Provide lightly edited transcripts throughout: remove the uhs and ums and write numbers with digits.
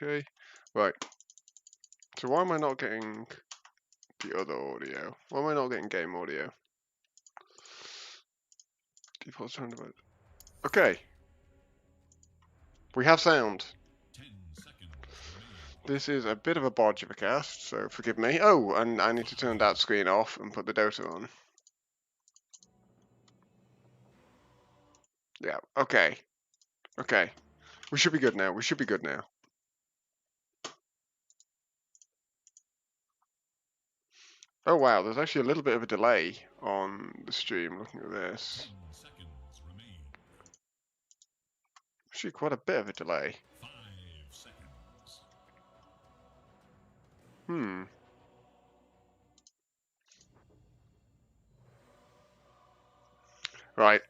Okay. Right. So why am I not getting the other audio? Why am I not getting game audio? Default sound about. Okay. We have sound. This is a bit of a bodge of a cast, so forgive me. Oh, and I need to turn that screen off and put the Dota on. Yeah, okay. Okay. We should be good now. We should be good now. Oh wow, there's actually a little bit of a delay on the stream looking at this. Actually quite a bit of a delay. Hmm. Right.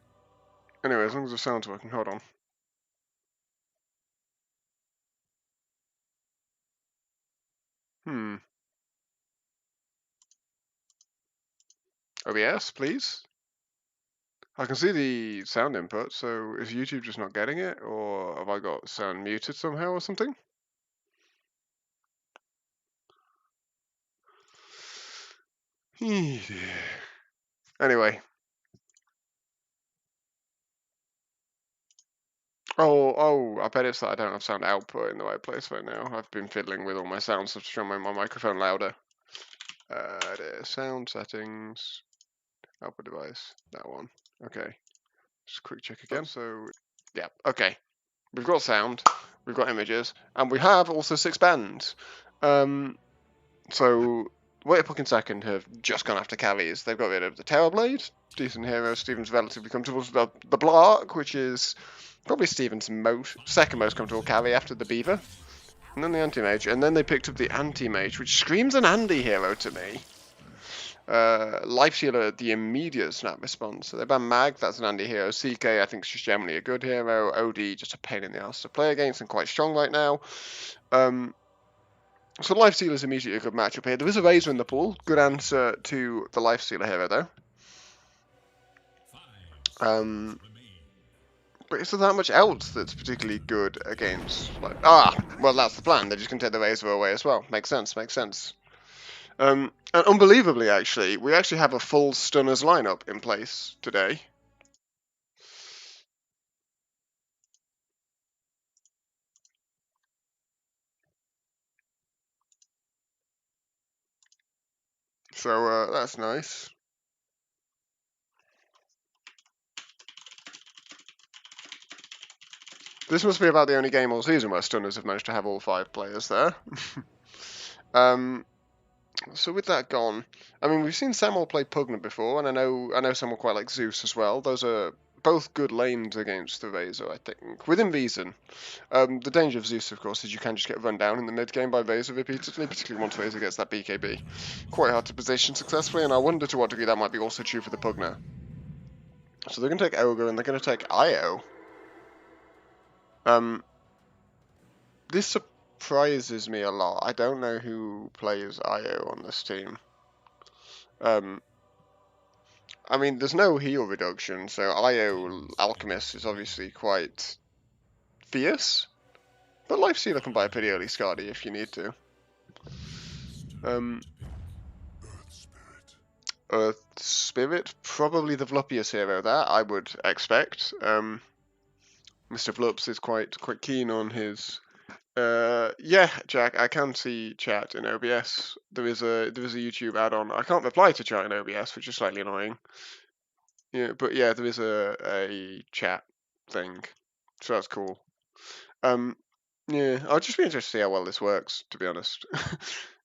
Anyway, as long as the sound's working, hold on. Hmm. OBS, please? I can see the sound input, so is YouTube just not getting it? Or have I got sound muted somehow or something? Anyway. Oh, I bet it's that I don't have sound output in the right place right now. I've been fiddling with all my sound stuff to try and make my microphone louder. It is sound settings, output device, that one. Okay, just quick check again. So, yeah, okay. We've got sound, we've got images, and we have also 6 bands. So, Wait Puckin second have just gone after Callies. They've got rid of the Terrorblade, decent hero. Stephen's relatively comfortable with the Blark, which is probably Stephen's second most comfortable Callie after the Beaver. And then the Anti-Mage, and then they picked up the Anti-Mage, which screams an Andy hero to me. Life Stealer, the immediate snap response. So they ban Mag, that's an Andy hero. CK, I think, is just generally a good hero. OD, just a pain in the ass to play against and quite strong right now. So Life Stealer is immediately a good matchup here. There is a Razor in the pool. Good answer to the Life Stealer hero, though. But is there that much else that's particularly good against? Like, well, that's the plan. They're just going to take the Razor away as well. Makes sense, makes sense. And unbelievably, actually, we actually have a full Stunners lineup in place today. So that's nice. This must be about the only game all season where Stunners have managed to have all 5 players there. So with that gone, I mean, we've seen Samuel play Pugna before, and I know Samuel quite like Zeus as well. Those are both good lanes against the Razor, I think, within reason. The danger of Zeus, of course, is you can just get run down in the mid game by Razor repeatedly, particularly once Razor gets that BKB. Quite hard to position successfully, and I wonder to what degree that might be also true for the Pugna. So they're going to take Ogre, and they're going to take Io. This surprises me a lot. I don't know who plays Io on this team. I mean, there's no heal reduction, so IO Alchemist is obviously quite fierce, but Lifestealer can buy a pretty early Skadi if you need to. Earth Spirit, probably the Vluppiest hero there, I would expect. Mr. Vlups is quite keen on his. Yeah, Jack, I can see chat in OBS. There is a YouTube add-on. I can't reply to chat in OBS, which is slightly annoying. Yeah, but yeah, there is a chat thing, so that's cool. Yeah, I'll just be interested to see how well this works, to be honest.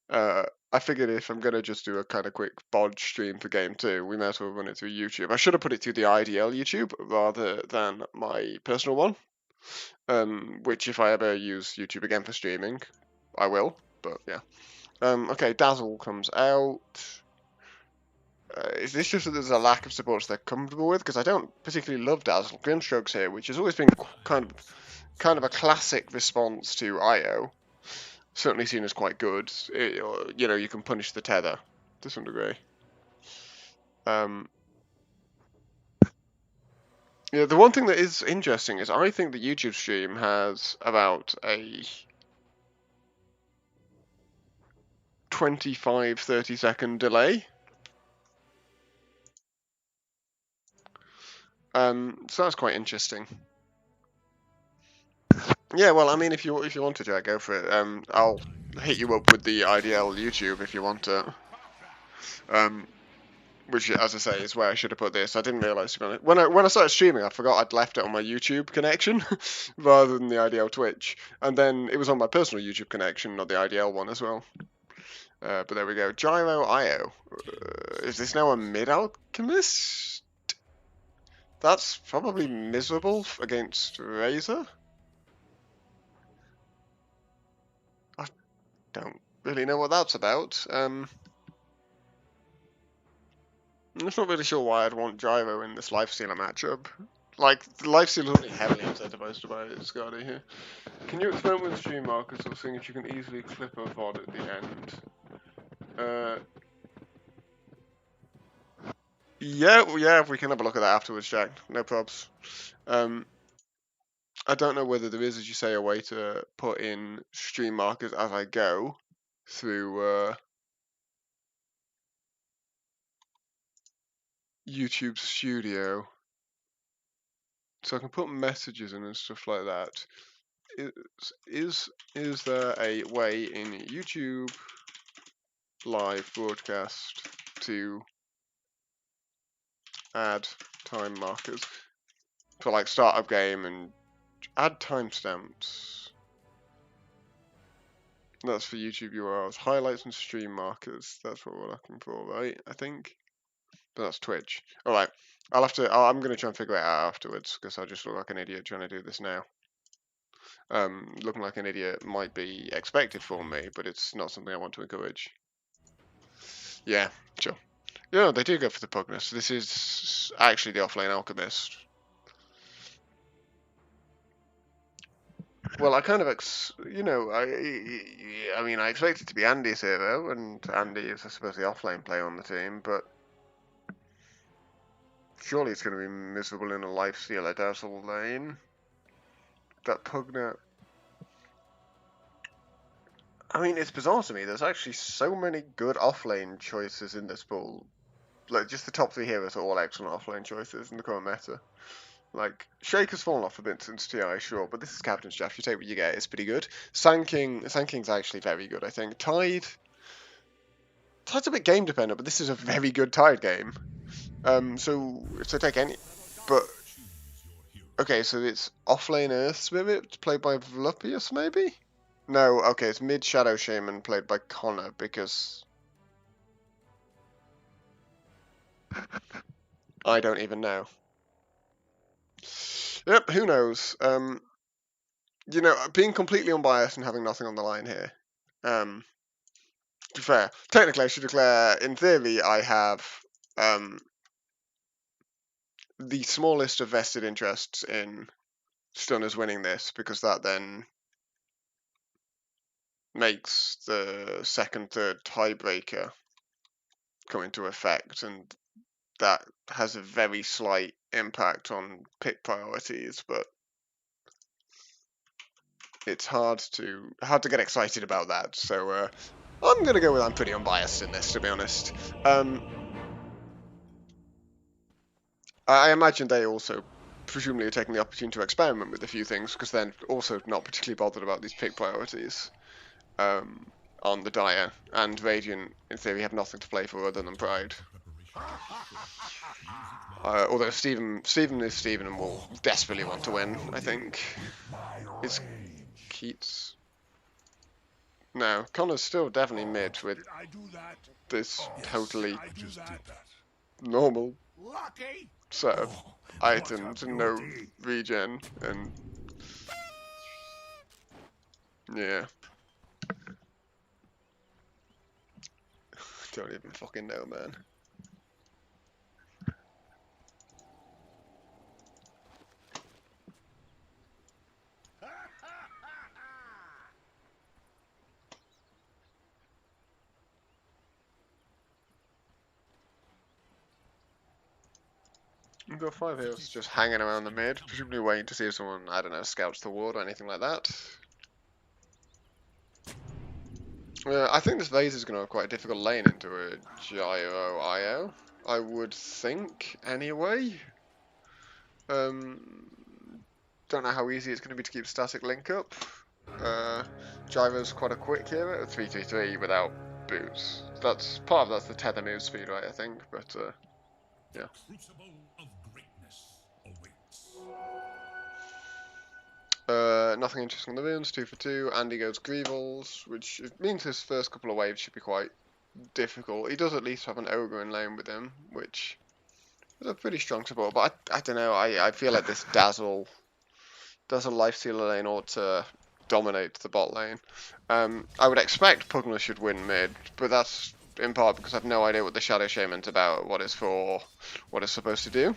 I figured if I'm gonna just do a kind of quick bodge stream for game 2, we might as well run it through YouTube. I should have put it through the IDL YouTube rather than my personal one. Which if I ever use YouTube again for streaming, I will. But yeah. Okay, Dazzle comes out. Is this just that there's a lack of supports they're comfortable with? Because I don't particularly love Dazzle. Grimstroke's here, which has always been kind of a classic response to IO. Certainly seen as quite good. You can punish the tether to some degree. Yeah, the one thing that is interesting is I think the YouTube stream has about a 25-30 second delay. So that's quite interesting. Yeah, well, I mean, if you want to, Jack, go for it. I'll hit you up with the IDL YouTube if you want it. Which, as I say, is where I should have put this. I didn't realise, to be honest. When I started streaming, I forgot I'd left it on my YouTube connection rather than the IDL Twitch, and then it was on my personal YouTube connection, not the IDL one as well. But there we go. Gyro IO. Is this now a mid alchemist? That's probably miserable against Razor. I don't really know what that's about. I'm just not really sure why I'd want Gyro in this Lifestealer matchup. Like, the Lifestealer's only heavily incentivized by Scotty here. Can you experiment with stream markers or seeing if you can easily clip a VOD at the end? Yeah, we can have a look at that afterwards, Jack. No probs. I don't know whether there is, as you say, a way to put in stream markers as I go through YouTube Studio. So I can put messages in and stuff like that. Is there a way in YouTube live broadcast to add time markers for like start of game and add timestamps? That's for YouTube URLs. Highlights and stream markers. That's what we're looking for, right? I think. But that's Twitch. Alright. I'm going to try and figure it out afterwards, because I just look like an idiot trying to do this now. Looking like an idiot might be expected from me, but it's not something I want to encourage. Yeah, sure. Yeah, they do go for the Pugnus. This is actually the offlane alchemist. Well, I kind of, I mean, I expect it to be Andy's hero, and Andy is, I suppose, the offlane player on the team, but surely it's going to be miserable in a Lifestealer Dazzle lane. That Pugna. I mean, it's bizarre to me. There's actually so many good offlane choices in this pool. Like, just the top 3 heroes are all excellent offlane choices in the current meta. Like, Shaker's fallen off a bit since TI, sure, but this is Captain's Draft. You take what you get. It's pretty good. Sanking's actually very good, I think. Tide's a bit game dependent, but this is a very good Tide game. So take any, but okay, so it's offlane Earth Spirit played by Vlupius, maybe? No, okay, it's mid Shadow Shaman played by Connor because I don't even know. Yep, who knows? Being completely unbiased and having nothing on the line here. To be fair, technically I should declare, in theory, I have the smallest of vested interests in Stunners winning this, because that then makes the second, third tiebreaker come into effect, and that has a very slight impact on pick priorities, but it's hard to get excited about that. So I'm gonna go with I'm pretty unbiased in this, to be honest. I imagine they also presumably are taking the opportunity to experiment with a few things, because they're also not particularly bothered about these pick priorities on the Dire, and Radiant, in theory, have nothing to play for other than Pride. Although Steven is Steven and will desperately want to win, I think. Is Keats? No, Connor's still definitely mid with this totally normal set of items and no regen, and yeah. Don't even fucking know, man. We've got 5 heroes just hanging around the mid, presumably waiting to see if someone, I don't know, scouts the ward or anything like that. I think this Vase is going to have quite a difficult lane into a Gyro IO. I would think, anyway. Don't know how easy it's going to be to keep static link up. Gyro's quite a quick hero at 333 without boots. That's part of that's the tether move speed, right? I think, but yeah. Nothing interesting on the runes, 2 for 2. Andy goes Greevils, which means his first couple of waves should be quite difficult. He does at least have an Ogre in lane with him, which is a pretty strong support. But I don't know, I feel like this Dazzle Lifestealer lane ought to dominate the bot lane. I would expect Pugna should win mid, but that's in part because I have no idea what the Shadow Shaman's about, what it's for, what it's supposed to do.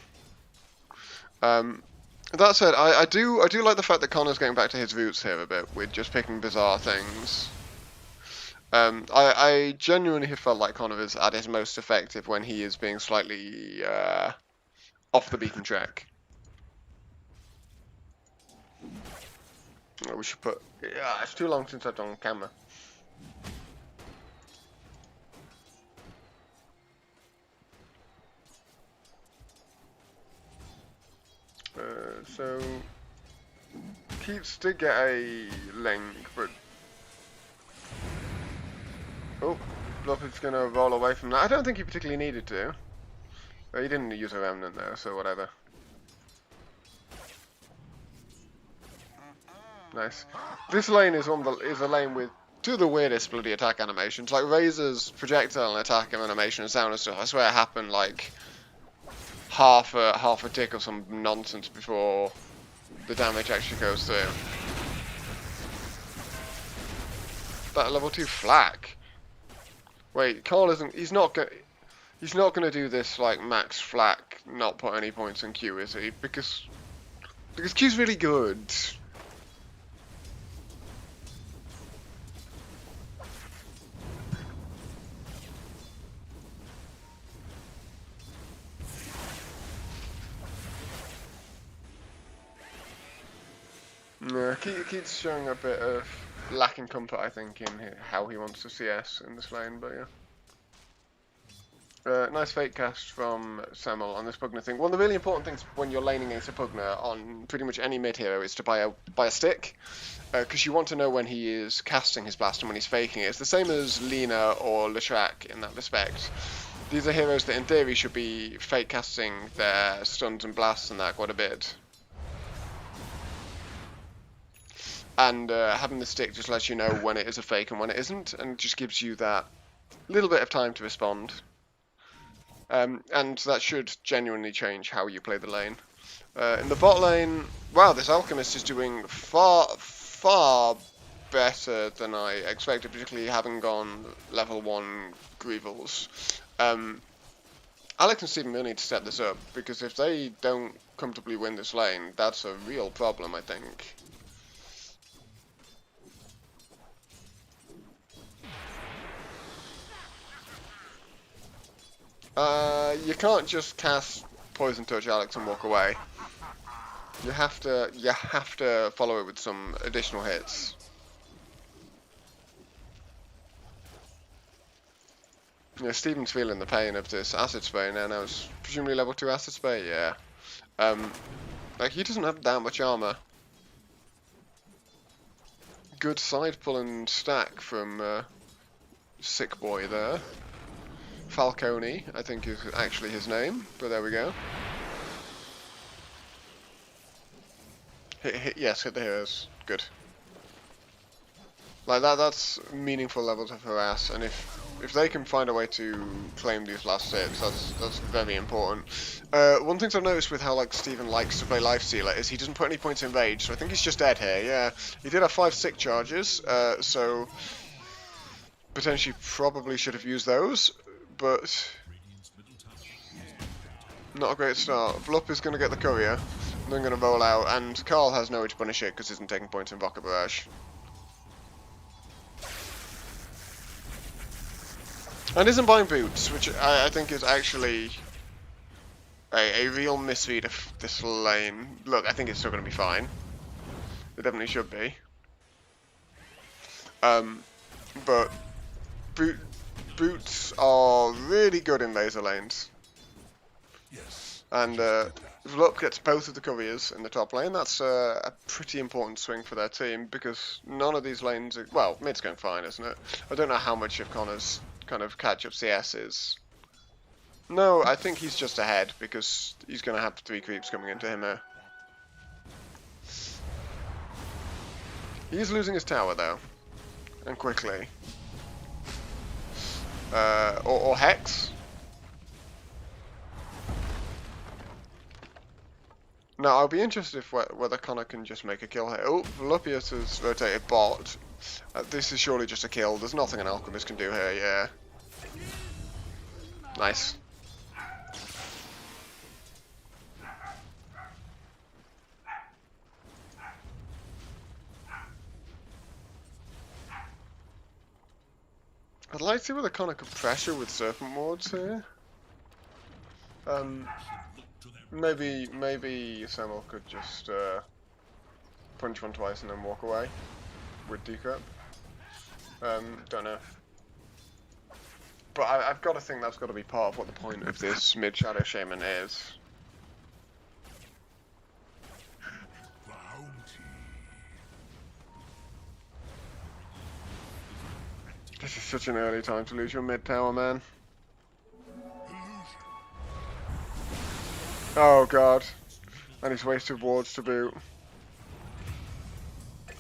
That said, I do like the fact that Connor's getting back to his roots here a bit with just picking bizarre things. I genuinely have felt like Connor is at his most effective when he is being slightly off the beaten track. We should put... Yeah, it's too long since I've done camera. So... Keats did get a link, but... Oh, Bluff is going to roll away from that. I don't think he particularly needed to. He didn't use a Remnant though, so whatever. Nice. This lane is a lane with two of the weirdest bloody attack animations. Like Razor's projectile and attack animation and sound and stuff. I swear it happened like half a tick or some nonsense before the damage actually goes through. That level 2 flak. Wait, Carl isn't. He's not gonna do this like max flak, not put any points in Q, is he? Because Q's really good. No, Keats showing a bit of lacking comfort, I think, in how he wants to CS in this lane, but yeah. Nice fake cast from Samel on this Pugna thing. One of the really important things when you're laning against a Pugna on pretty much any mid hero is to buy a stick, because you want to know when he is casting his blast and when he's faking it. It's the same as Lina or Leshrac in that respect. These are heroes that in theory should be fake casting their stuns and blasts and that quite a bit. And having the stick just lets you know when it is a fake and when it isn't, and just gives you that little bit of time to respond. And that should genuinely change how you play the lane. In the bot lane, wow, this Alchemist is doing far better than I expected, particularly having gone level 1 Greevils. Alex and Steven really need to set this up, because if they don't comfortably win this lane, that's a real problem, I think. You can't just cast Poison Touch Alex and walk away. You have to follow it with some additional hits. Yeah, Steven's feeling the pain of this acid spray now. Now it's presumably level 2 acid spray. Yeah. Like he doesn't have that much armor. Good side pulling stack from Sick Boy there. Falcone, I think is actually his name, but there we go. Yes, hit the heroes. Good. Like that's meaningful levels of harass, and if they can find a way to claim these last hits, that's very important. One thing I've noticed with how like Steven likes to play Lifestealer is he doesn't put any points in rage, so I think he's just dead here. Yeah, he did have 5 sick charges, so potentially probably should have used those. But not a great start. Vlup is going to get the courier, and then going to roll out, and Carl has no way to punish it because he isn't taking points in Rocket Barrage. And isn't buying boots, which I think is actually a real misread of this lane. Look, I think it's still going to be fine. It definitely should be. But Boots are really good in laser lanes. And Vlup gets both of the couriers in the top lane. That's a pretty important swing for their team because none of these lanes are... Well, mid's going fine, isn't it? I don't know how much of Connor's kind of catch-up CS is. No, I think he's just ahead because he's going to have 3 creeps coming into him here. He's losing his tower though, and quickly. Or Hex. Now I'll be interested if whether Connor can just make a kill here. Oh, Lupius has rotated bot. This is surely just a kill. There's nothing an alchemist can do here. Yeah. Nice. I'd like to see whether Connor could pressure with Serpent Wards here. Maybe Samuel could just punch one twice and then walk away with decrypt. Don't know. But I've got to think that's got to be part of what the point of this mid-shadow shaman is. This is such an early time to lose your mid tower, man. Oh god. And he's wasted wards to boot.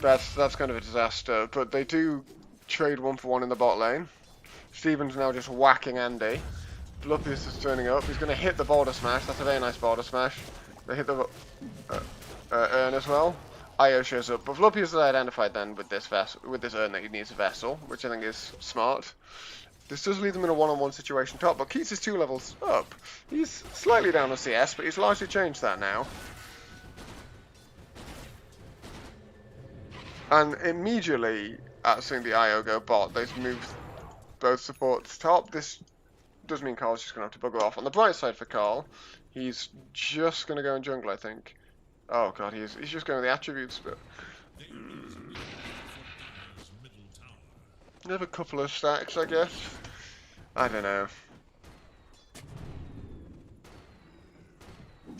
That's kind of a disaster, but they do trade 1 for 1 in the bot lane. Steven's now just whacking Andy. Lupius is turning up. He's going to hit the border smash. That's a very nice border smash. They hit the urn as well. Io shows up, but Lupius has identified then with this urn that he needs a vessel, which I think is smart. This does leave them in a one-on-one situation top, but Keats is 2 levels up. He's slightly down on CS, but he's largely changed that now. And immediately, at seeing the IO go bot, they've moved both supports top. This does mean Carl's just going to have to bugger off. On the bright side for Carl, he's just going to go in jungle, I think. Oh god, he's just going with the attributes, but... They have a couple of stacks, I guess. I don't know.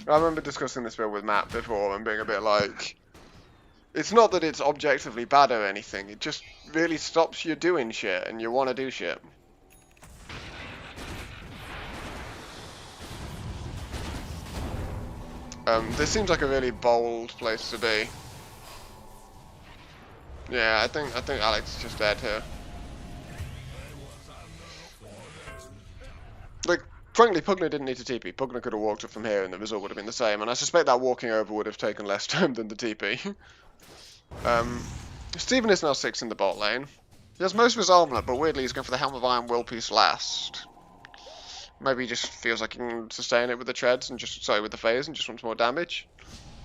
I remember discussing this build with Matt before and being a bit like... It's not that it's objectively bad or anything, it just really stops you doing shit and you want to do shit. This seems like a really bold place to be. Yeah, I think Alex is just dead here. Like, frankly, Pugna didn't need to TP. Pugna could have walked up from here and the result would have been the same, and I suspect that walking over would have taken less time than the TP. Steven is now 6 in the bot lane. He has most of his armlet, but weirdly he's going for the Helm of Iron Will Piece last. Maybe he just feels like he can sustain it with the treads and with the phase and just wants more damage.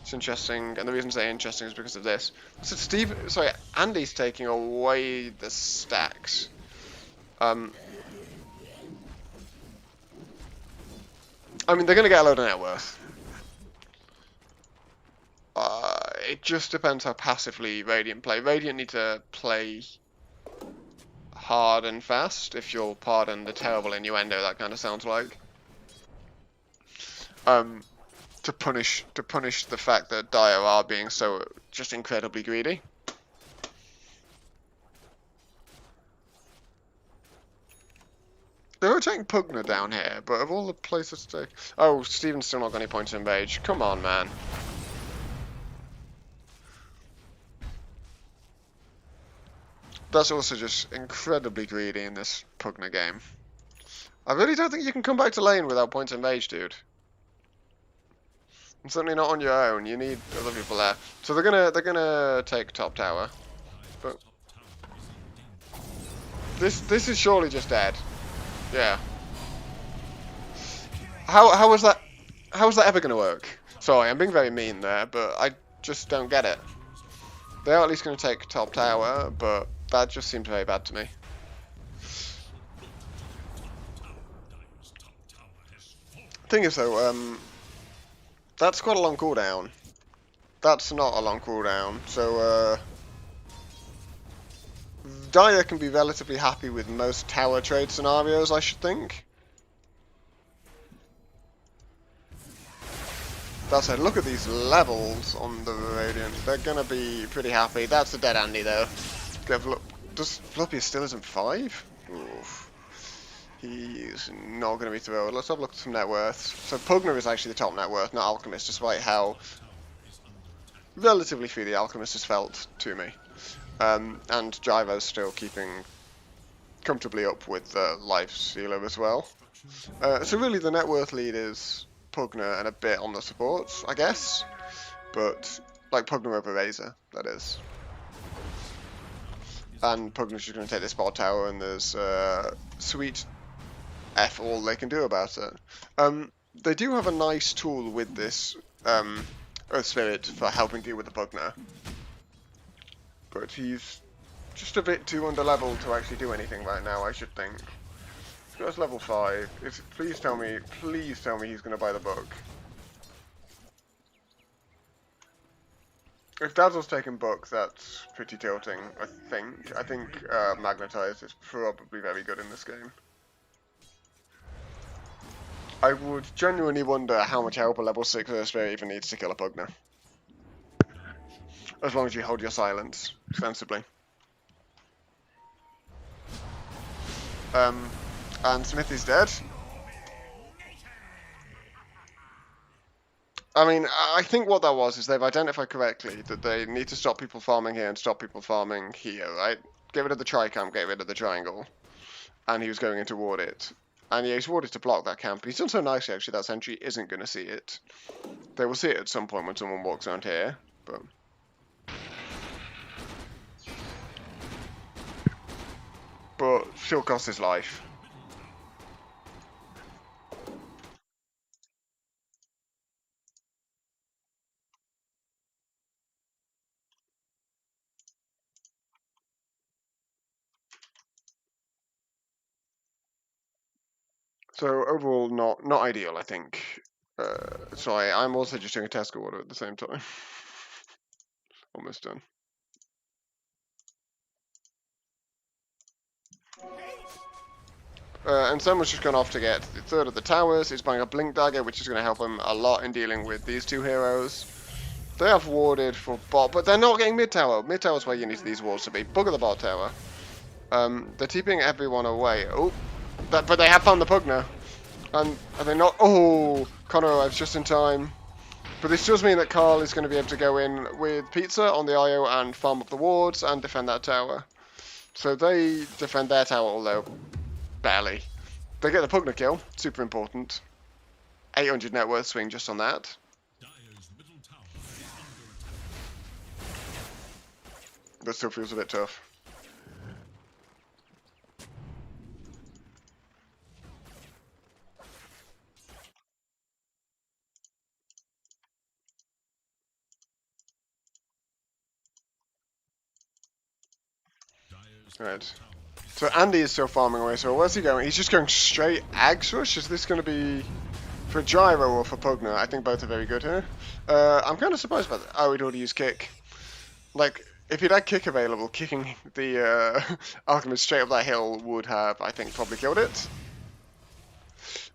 It's interesting, and the reason I say interesting is because of this. So Andy's taking away the stacks. I mean, they're going to get a load of net worth. It just depends how passively Radiant play. Radiant need to play hard and fast, if you'll pardon the terrible innuendo that kind of sounds like. To punish the fact that Dire are being so just incredibly greedy. They're taking Pugna down here, but of all the places to take... Oh, Steven's still not got any points in Rage. Come on, man. That's also just incredibly greedy in this Pugna game. I really don't think you can come back to lane without points in Rage, dude. And certainly not on your own. You need other people there. So they're gonna take top tower. But this is surely just dead. Yeah. How was that ever gonna work? Sorry, I'm being very mean there, but I just don't get it. They are at least gonna take top tower, but that just seems very bad to me. Thing is though, that's quite a long cooldown. That's not a long cooldown, so Dyer can be relatively happy with most tower trade scenarios, I should think. That said, look at these levels on the Radiant. They're gonna be pretty happy. That's a dead Andy though. Does Floppy still isn't 5? Oof. He's not going to be thrilled. Let's have a look at some net worths. So Pugner is actually the top net worth, not Alchemist, despite how relatively free the Alchemist has felt to me. And Jivo's still keeping comfortably up with the Life Sealer as well. So really the net worth lead is Pugner and a bit on the supports, I guess. But like Pugner over Razor, that is. And Pugner's just going to take this bot tower, and there's sweet F all they can do about it. They do have a nice tool with this Earth Spirit for helping deal with the Pugner. But he's just a bit too underleveled to actually do anything right now, I should think. So that's level 5. Please tell me he's going to buy the book. If Dazzle's taking book, that's pretty tilting, I think. I think Magnetize is probably very good in this game. I would genuinely wonder how much help a level 6 Earth Spirit even needs to kill a Pugner. As long as you hold your silence, sensibly. And Smithy's dead. I mean, I think what that was is they've identified correctly that they need to stop people farming here and stop people farming here, right? Get rid of the tri-camp, get rid of the triangle. And he was going in toward it. And yeah, he's warded to block that camp. He's done so nicely, actually, that sentry isn't going to see it. They will see it at some point when someone walks around here, but still costs his life. So overall, not ideal, I think. Sorry, I'm also just doing a Tesco order at the same time. Almost done. And someone's just gone off to get the third of the towers. He's buying a Blink Dagger, which is going to help him a lot in dealing with these two heroes. They have warded for bot, but they're not getting mid tower. Mid tower is where you need these walls to be. Bugger the bot tower. They're keeping everyone away. Oh, but they have found the Pugner. And are they not? Oh, Connor arrives just in time. But this does mean that Carl is going to be able to go in with Pizza on the IO and farm up the wards and defend that tower. So they defend their tower, although barely. They get the Pugner kill, super important. 800 net worth swing just on that. That still feels a bit tough. Right. So Andy is still farming away, so where's he going? He's just going straight Ags Rush? Is this going to be for Gyro or for Pugner? I think both are very good here. I'm kind of surprised about that. Oh, he'd already used Kick. Like, if he'd had Kick available, kicking the Alchemist straight up that hill would have, I think, probably killed it.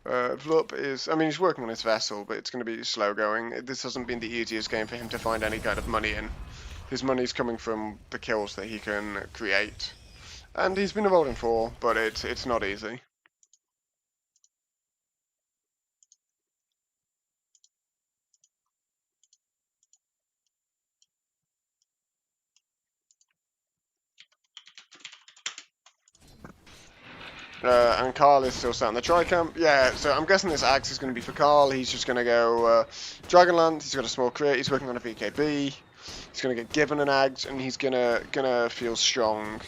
Vlup is, I mean, he's working on his vessel, but it's going to be slow going. This hasn't been the easiest game for him to find any kind of money in. His money's coming from the kills that he can create. And he's been evolving for, but it's not easy. And Carl is still sat in the tri-camp. Yeah, so I'm guessing this axe is going to be for Carl. He's just going to go Dragonlance. He's got a small crit. He's working on a VKB. He's going to get given an axe, and he's gonna feel strong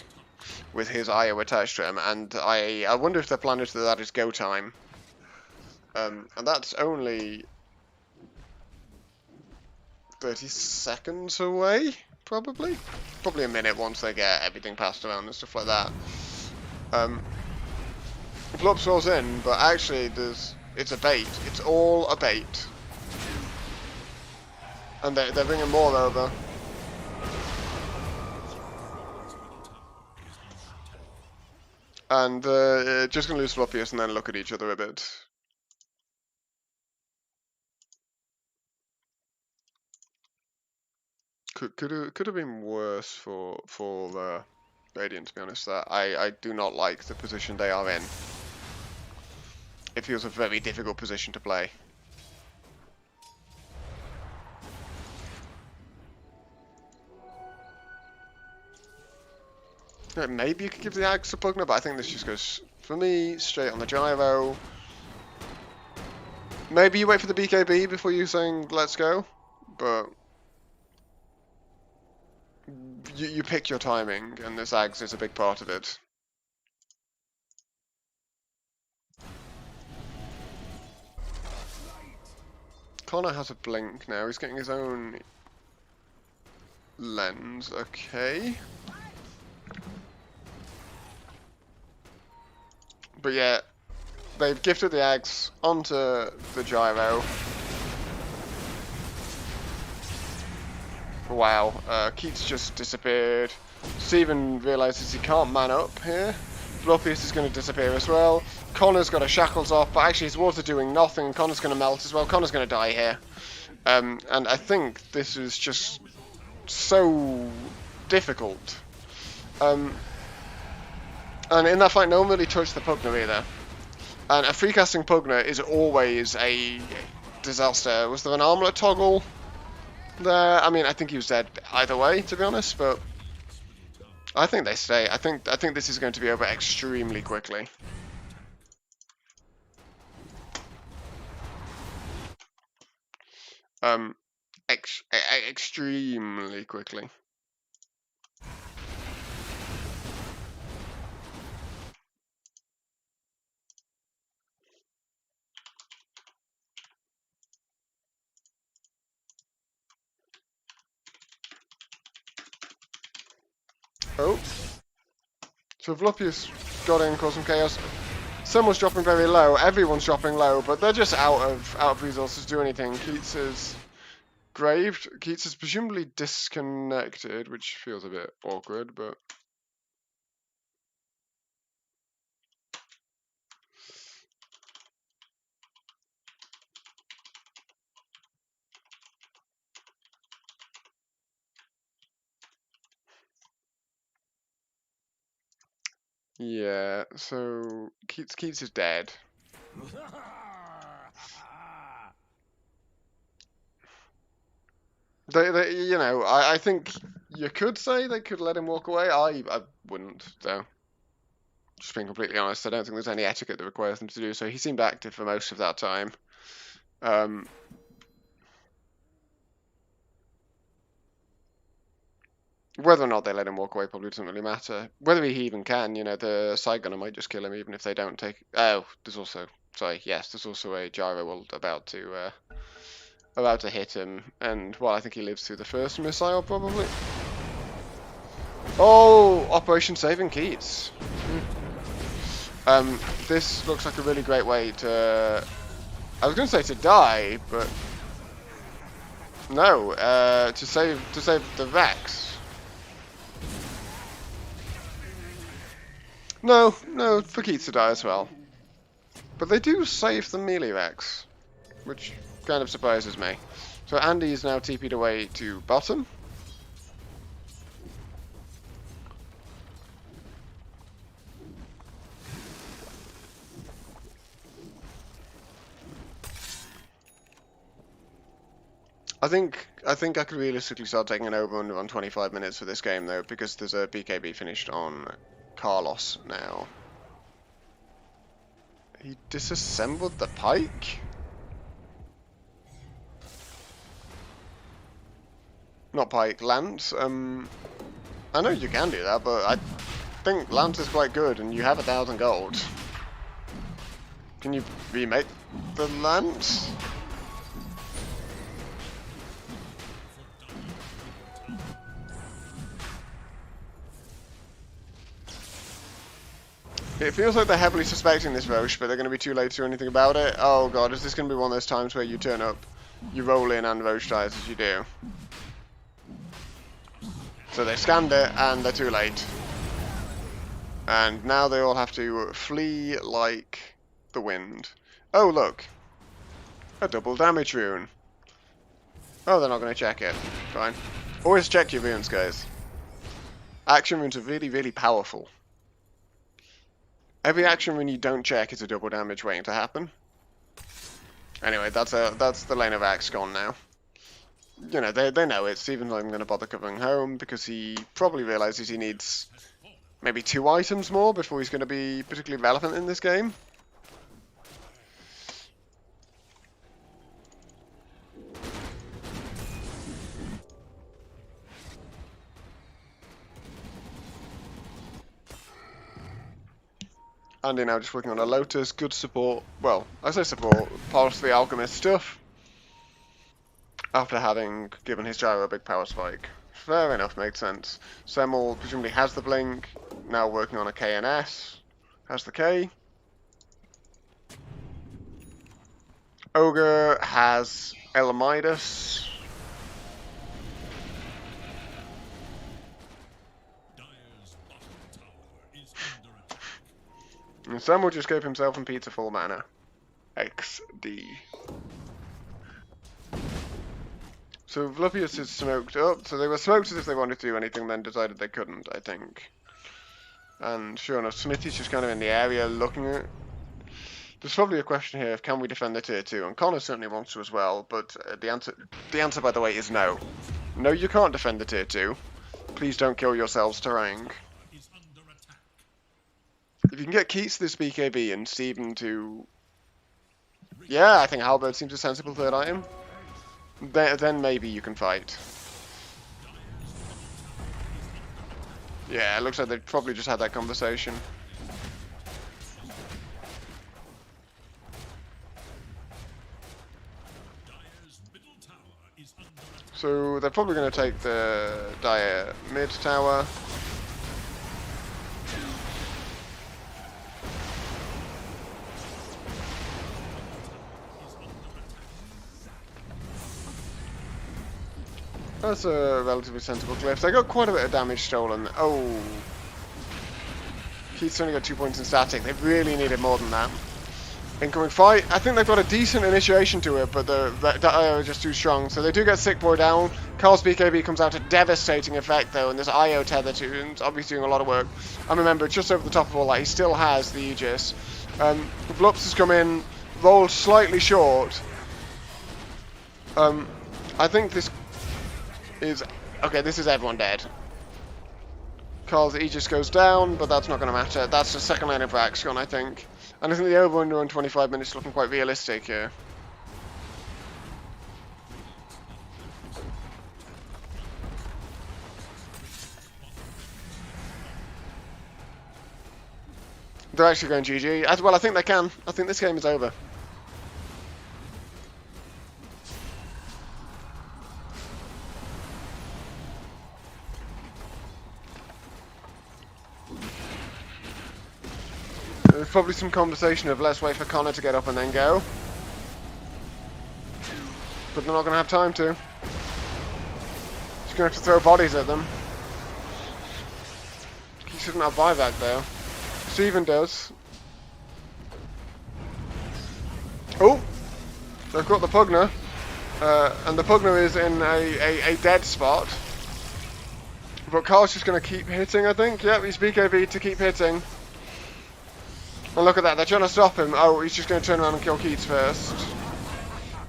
with his IO attached to him. And I wonder if they're planning to that is go time. And that's only 30 seconds away, probably a minute once they get everything passed around and stuff like that. Vlup rolls in, but actually it's a bait. It's all a bait. And they're bringing more over. And just going to lose Floppius and then look at each other a bit. Could have been worse for Radiant, to be honest. I do not like the position they are in. It feels a very difficult position to play. Maybe you could give the Axe to Pugna, but I think this just goes, for me, straight on the gyro. Maybe you wait for the BKB before you saying let's go, but you pick your timing, and this Axe is a big part of it. Connor has a blink now, he's getting his own lens, okay. But yeah, they've gifted the Axe onto the gyro. Wow, Keats just disappeared. Steven realises he can't man up here. Floppius is going to disappear as well. Connor's got a shackles off, but actually his wards are doing nothing, and Connor's going to melt as well. Connor's going to die here. And I think this is just so difficult. And in that fight, no one really touched the Pugna either. And a free casting Pugna is always a disaster. Was there an armlet toggle there? I mean, I think he was dead either way, to be honest, but I think they stay. I think this is going to be over extremely quickly. Extremely quickly. Oh. So Vluppius got in, caused some chaos. Someone's dropping very low, everyone's dropping low, but they're just out of resources to do anything. Keats is graved. Keats is presumably disconnected, which feels a bit awkward, but yeah, so Keats is dead. They you know, I think you could say they could let him walk away. I wouldn't, though. Just being completely honest, I don't think there's any etiquette that requires them to do so. He seemed active for most of that time. Whether or not they let him walk away probably doesn't really matter. Whether he even can, you know, the side gunner might just kill him even if they don't take. Oh, there's also, sorry, yes, there's also a gyro ult about to hit him, and well, I think he lives through the first missile probably. Oh, Operation Saving Keats. This looks like a really great way to. I was going to say to die, but no, to save the Vex. No, for Keats to die as well. But they do save the melee Vex, which kind of surprises me. So Andy is now TP'd away to bottom. I think I could realistically start taking an over-under on 25 minutes for this game though, because there's a BKB finished on Carlos now. He disassembled the pike? Not pike, lance. I know you can do that, but I think lance is quite good, and you have 1,000 gold. Can you remake the lance? It feels like they're heavily suspecting this Roche, but they're going to be too late to do anything about it. Oh god, is this going to be one of those times where you turn up, you roll in, and Roche dies as you do? So they scanned it, and they're too late. And now they all have to flee like the wind. Oh, look. A double damage rune. Oh, they're not going to check it. Fine. Always check your runes, guys. Action runes are really, really powerful. Every action rune you don't check is a double damage waiting to happen. Anyway, that's the lane of Axe gone now. You know, they know it. Steven's not even going to bother covering home because he probably realizes he needs maybe 2 items more before he's going to be particularly relevant in this game. Andy now just working on a Lotus, good support. Well, I say support, part of the Alchemist stuff. After having given his gyro a big power spike. Fair enough, makes sense. Semmel presumably has the blink, now working on a KNS. Has the K. Ogre has Elamidas. And Semmel just gave himself and Peter full mana. XD. So Vlupius is smoked up. So they were smoked as if they wanted to do anything, then decided they couldn't, I think. And sure enough, Smithy's just kind of in the area looking at. There's probably a question here of can we defend the tier 2, and Connor certainly wants to as well, but the answer, by the way, is no. No, you can't defend the tier 2. Please don't kill yourselves terrain. If you can get Keats this BKB and Steven to... Yeah, I think Halberd seems a sensible third item. Then maybe you can fight. Yeah, it looks like they've probably just had that conversation. So they're probably going to take the Dire mid tower. That's a relatively sensible glyph. They got quite a bit of damage stolen. Oh. Keith's only got 2 points in static. They really needed more than that. Incoming fight. I think they've got a decent initiation to it, but the IO are just too strong. So they do get Sick Boy down. Carl's BKB comes out a devastating effect, though, and this IO tether to him's obviously doing a lot of work. And remember, just over the top of all that, he still has the Aegis. Vlups has come in, rolled slightly short. I think this is... Okay, this is everyone dead. Carl's Aegis goes down, but that's not going to matter. That's the second lane of Raxgon, I think. And I think the over-under on 25 minutes is looking quite realistic here. They're actually going GG. Well, I think they can. I think this game is over. There's probably some conversation of let's wait for Connor to get up and then go. But they're not going to have time to. He's going to have to throw bodies at them. He shouldn't have buyback though. Steven does. Oh! They've got the Pugner. And the Pugner is in a dead spot. But Carl's just going to keep hitting, I think. Yep, he's BKB to keep hitting. And look at that, they're trying to stop him. Oh, he's just going to turn around and kill Keats first.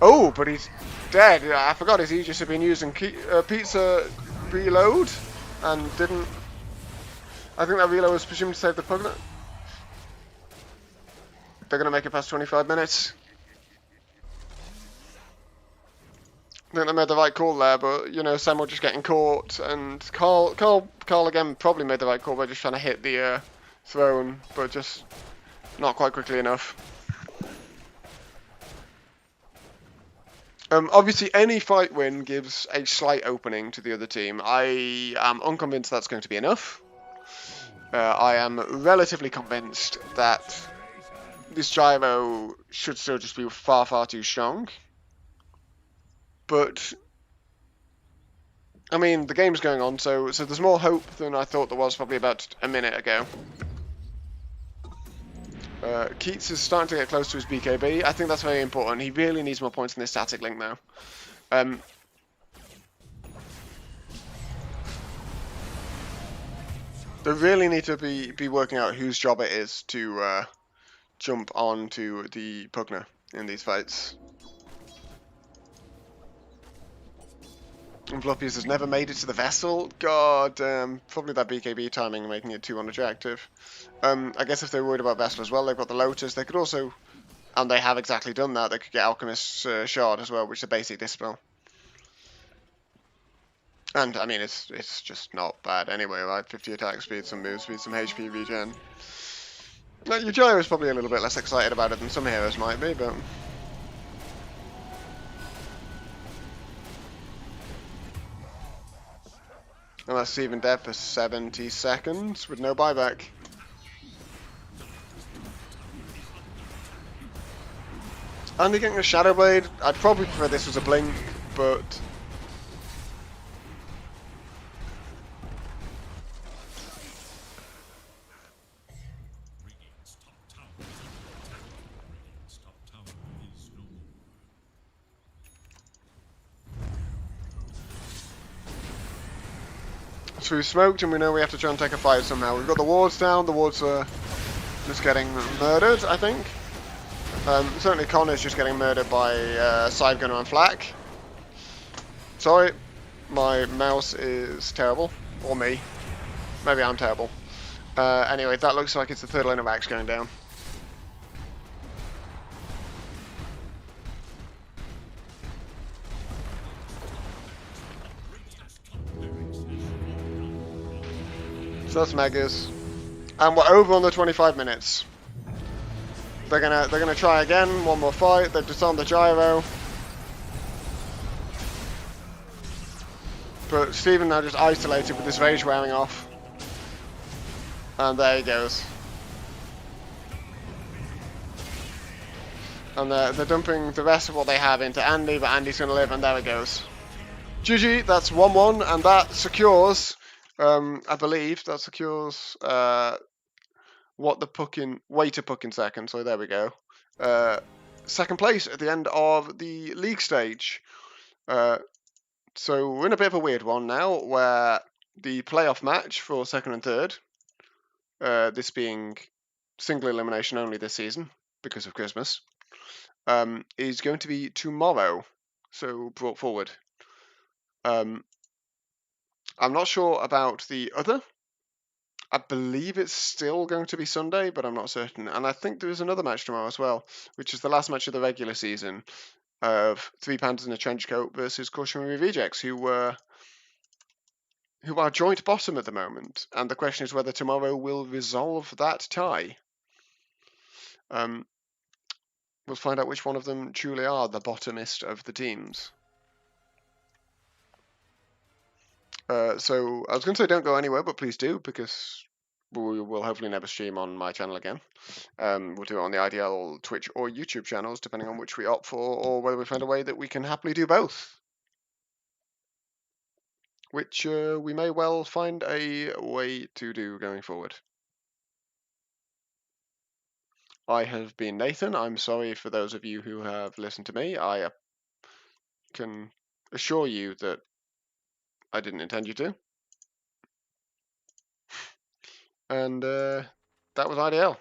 Oh, but he's dead. Yeah, I forgot his Aegis had been using Pizza reload and didn't... I think that reload was presumed to save the Pugner. They're going to make it past 25 minutes. I think they made the right call there, but, you know, Samuel just getting caught, and Carl again probably made the right call by just trying to hit the throne, but just... not quite quickly enough. Obviously, any fight win gives a slight opening to the other team. I am unconvinced that's going to be enough. I am relatively convinced that this gyro should still just be far, far too strong. But, I mean, the game's going on, so there's more hope than I thought there was probably about a minute ago. Keats is starting to get close to his BKB. I think that's very important. He really needs more points in this static link now. They really need to be working out whose job it is to jump onto the Pugner in these fights. And Vluppius has never made it to the vessel. God damn. Probably that BKB timing making it too unattractive. I guess if they're worried about Vessel as well, they've got the Lotus. They could also, and they have exactly done that, they could get Alchemist's Shard as well, which is a basic Dispel. And, I mean, it's just not bad anyway, right? 50 attack speed, some move speed, some HP regen. Now, Ujiro is probably a little bit less excited about it than some heroes might be, but... And that's Steven dead for 70 seconds with no buyback. Andy getting a Shadow Blade. I'd probably prefer this as a Blink, but... So we've smoked and we know we have to try and take a fight somehow. We've got the wards down, the wards are just getting murdered, I think. Certainly Connor's just getting murdered by Side Gunner and Flak. Sorry, my mouse is terrible. Or me. Maybe I'm terrible. Anyway, that looks like it's the third line of Axe going down. So that's Megas. And we're over on the 25 minutes. They're gonna try again, one more fight. They've disarmed the gyro. But Steven now just isolated with his rage wearing off. And there he goes. And they're dumping the rest of what they have into Andy, but Andy's gonna live, and there it goes. GG, that's 1-1, and that secures, I believe, that secures what the Puckin, way to Puckin second, so there we go. Second place at the end of the league stage. So we're in a bit of a weird one now, where the playoff match for second and third, this being single elimination only this season, because of Christmas, is going to be tomorrow, so brought forward. I'm not sure about the other. I believe it's still going to be Sunday, but I'm not certain. And I think there is another match tomorrow as well, which is the last match of the regular season of Three Pandas in a Trench Coat versus Cautionary Rejects, who are joint bottom at the moment. And the question is whether tomorrow will resolve that tie. We'll find out which one of them truly are the bottomist of the teams. So I was going to say don't go anywhere, but please do, because we will hopefully never stream on my channel again. We'll do it on the IDL, Twitch, or YouTube channels, depending on which we opt for, or whether we find a way that we can happily do both. Which we may well find a way to do going forward. I have been Nathan. I'm sorry for those of you who have listened to me. I can assure you that I didn't intend you to. And that was IDL.